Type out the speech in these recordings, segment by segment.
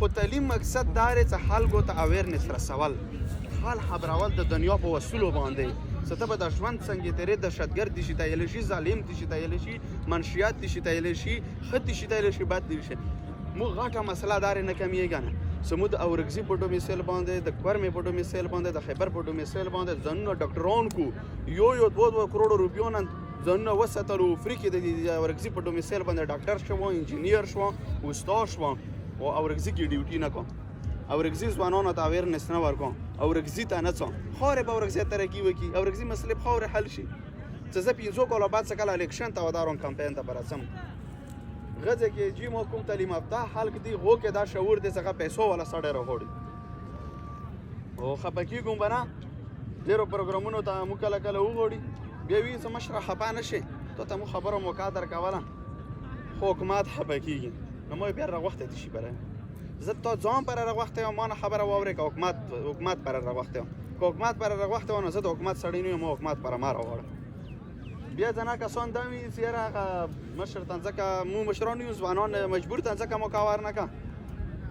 خو تعلیم مقصد دا دی چې خلکو ته اویرنس رسول، حال خبرول د دنیا په اصولو باندې چې ته به د ژوند څنګه تیرې دهشتګرد دي شي تیلی شي، ظالم دي شي تیلی شي، منشیات دي شي تیلی شي، ښه دي شي تیلی شي، بد دي شي. مو غټه مسله دا نه کمیږي نه چې موږ د اورکزي په ډومیسیل باندې، د کورمې په ډومیسیل باندې، د خیبر په ډومیسیل باندې ځانونه ډاکټران کو یو 2 کروڑ روپیو نن ځانونه وساتلو فری کې د اورکزي په ډومیسیل باندې ډاکټر شو، انجینیر شو، استاد شو او اورکزي کې ډیوټي نه کوم. اورکزي ځوانانو ته اویرنس نه ورکوم، اورکزي ته نه څوم خورې به اورکزي ترقي وکړي، اورکزي مسلې په خورې حل شي. چې زه 5 کاله بعد څه کله الیکشن ته ودارم کمپین ته برسم غزه کې جی مو کوم تعلیم یافته خلک دي غو کې دا شعور دي څنګه پیسو ولا سړی راغوړي او خپه کېږم به نه ډېرو پروګرامونو ته مو کله کله وغوړي بیا وي چې مشره خپه نه شي تو ته مو خبره موقع درکوله خو حکومت خپه کېږي نو مو بیا راغوښتی دي شي بره زه تا ځان پر راغوښتی یم ما نه خبره واورې که حکومت پر راغوښتی یم که حکومت پر راغوښتی وم نو زه د حکومت سړی نه یم ما حکومت پر ما راغواړم. بیا ځنه کسان دا وي چې یاره هغه مشر ته ځکه مو مشران یو ځوانان مجبور ته ځکه مو کار نه که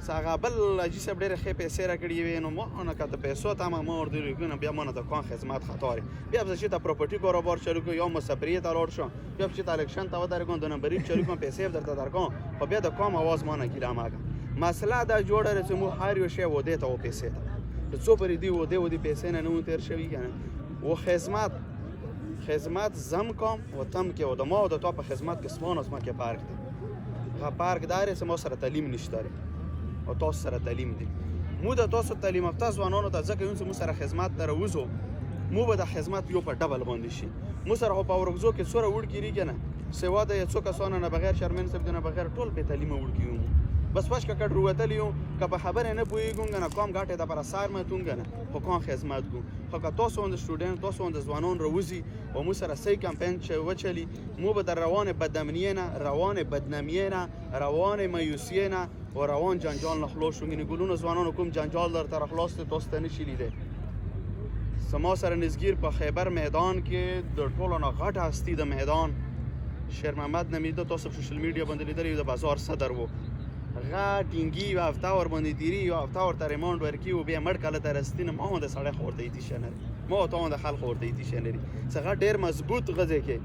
چې هغه بل حاجي صاحب ډېرې ښې پیسې راکړې وې نو ما نه که د پیسو ته ما ورته ویل بیا ما نه د کان خدمت خطا بیا به زه چې ته پراپرټي کاروبار شروع کړم یا مسافرۍ ته لاړ شم بیا به چې ته الیکشن ته ودرېږم د نمبري شروع کړم پیسې به درته درکړم خو بیا د کام اواز ما نه ګیله مه کړه. مسله دا جوړه ده چې موږ هر یو شی ودې ته و پیسې ته څو پرې دي ودې پیسې نه نه تېر شوي که نه و خدمت زم کوم و تم کې و د ما او د تا په خدمت کې سمان از ما کې پارک دی هغه پارک دا دی چې ما سره تعلیم نشته دی او تاسو سره تعلیم دی مو د تاسو تعلیم یافته ځوانانو ته ځکه یو چې مو سره خدمت ته راوځو مو به د خدمت یو په ډبل باندې شي مو سره خو په اورکزو کې څومره وړکي دي که نه سوا د څو کسانو نه بغیر شرمین صاحب نه بغیر ټول بې تعلیمه وړکي یو بس پاش که کډ روتلی یو که په خبرې نه پوهېږم که نه کام ګاټې ته پر سار متون که نه خو کام خدمت کو خو که تاسو اون سټوډنټ تاسو اون ځوانان راوځي او مو سره صحیح کمپین وچلي مو به در روان بدنامیه نه روان بدنامیه نه روان مایوسیه نه و روان جنجال نه خلاص شو یعنې ګلونو ځوانانو کوم جنجال درته راخلاص دی تاسو ته نشي لیدی زما سره نزګیر په خیبر میدان کې د ټولو نه غټ هستي د میدان شیر محمد نمیده تاسو په سوشل میډیا باندې لیدلی د بازار صدر و هغه ټینګي یو هفته ورباندې تېري یو هفته ورته ریمانډ ورکړي و بیا مړ کله ته رسېدي نه ما هم د سړی خو ورته ایتیشه نه لري ما او تا هم د خلق ورته ایتیشه نه لري چې هغه ډېر مضبوط غځې کې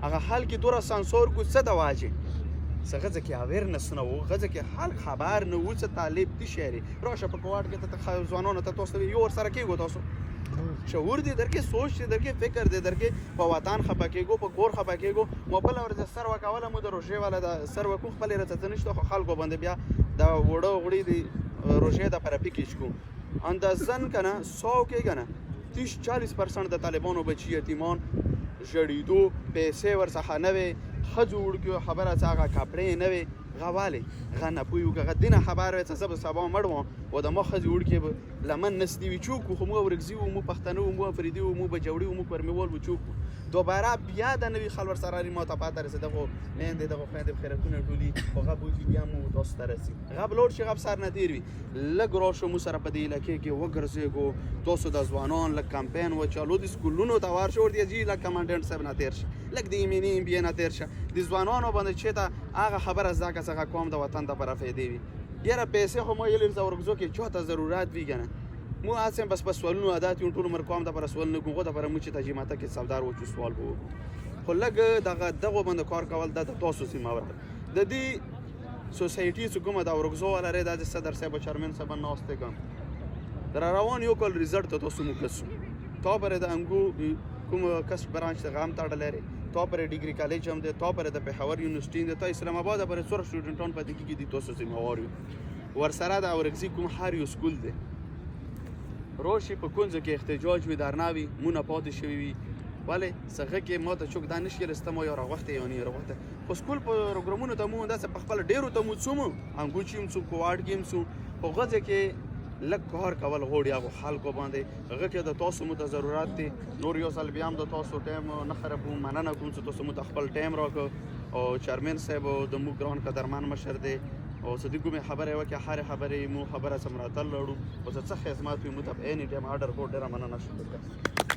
هغه حل کې دوره سانسور کو څه د واجې څه غځې کې اویرنسونه و غځې کې خلک خبر نه و څه طالب دي شعري راشه په کوواټ کې ته ځوانانو ته تاسو یو ورسره کېږو تاسو شعور دې درکې سوچ دې درکې فکر دې درکې په وطن خفه کېږو په کور خفه کېږو مو بله ورځ سر وکوله مو د روژې والا د سر وکو خپلې راڅه نشته خو خلکو باندې بیا د وړه وړي د روژې دپاره پیکیج کو اندازن که نه 100 کې که نه 30-40% د طالبانو بچي یتیمان ژړېدو پیسې ورڅخه نه وې ښځو وړکیو خبره څه هغه کپړې نه وې هغه ولې هغه نه پوهېږو که هغه دینه خبر وی چې زه به سبا مړ وم و د ما ښځې وړکې به لمن نسدي وي چوک وو خو موږ اورکزي وو موږ پښتانه وو موږ افریدي وو موږ بجوړي وو موږ کورمیوال وو چوک وو دوباره بیا د نوي خل ورسره ما ته پاته رسېده خو میندې دغه خویندې په خیراتونه ټولي خو هغه بوځي بیا مو تاسو ته رسي هغه به لوړ شي هغه به سر نه تېر وي لږ راشو موږ سره په دې علاقې کې وګرځېږو تاسو د ځوانان لږ کمپین وچلو د سکولونو ته ورشه ورته جي لږ کمانډنټ صاحب نه تېر شه لږ د ایمیني ایم بي نه تېر شه د ځوانانو باندې چې ته هغه خبره زده که څه قوم د وطن دپاره فایدې وي یاره پیسې خو ما ویلې د اورکزو کې چاته ضرورت وي که نه مو هسې بس په سوالونو عادت یو ټول عمر قوم دپاره سوال نه کوو هغو دپاره موږ چې تجربه کې سودار وچو سوال به وکړو خو لږ دغو باندې کار کول دا د تاسو ذمه وار د دې سوسایټي چې کومه د اورکزو والا دی دا د صدر صاحب او چیرمن صاحب ناست دی کوم در روان یو کال ریزلټ ته تاسو مکسو تا پرې د انګو کوم کسب برانچ ته غام تړلی لري تا پرې ډیګري کالج هم دی تا پرې د پېښور یونیورسټي دی تا اسلام آباد پرې څومره سټوډنټان پاتې کېږي دي تاسو ذمه وار یو ورسره د اورکزي کوم هر یو سکول دی راشي په کونځو کې احتجاج وي درنه وي مونه پاتې شوي وي ولې څه کې ما ته چوک دا نشي رسته ما یو راغوښتی یا نه راغوښتی خو سکول په پروګرامونو ته مو داسې په خپله ډېرو ته مو څو مو انګوچي هم څو کوواټ کې هم څو خو غځې کې لږ کار کول غواړي هغو خلکو باندې هغه کې د تاسو مو ته ضرورت دی نور یو ځل بیا هم د تاسو ټایم نه خرابوم مننه کوم چې تاسو مو ته خپل ټایم راکړ او چیرمن صاحب د موږ ګران قدرمن مشر دی او صدیق کومې خبرې وکړې هرې خبرې مو خبره سم راتل لړو او څه خدمات وي مو ته په ایني ټایم آرډر کو ډېره مننه شکر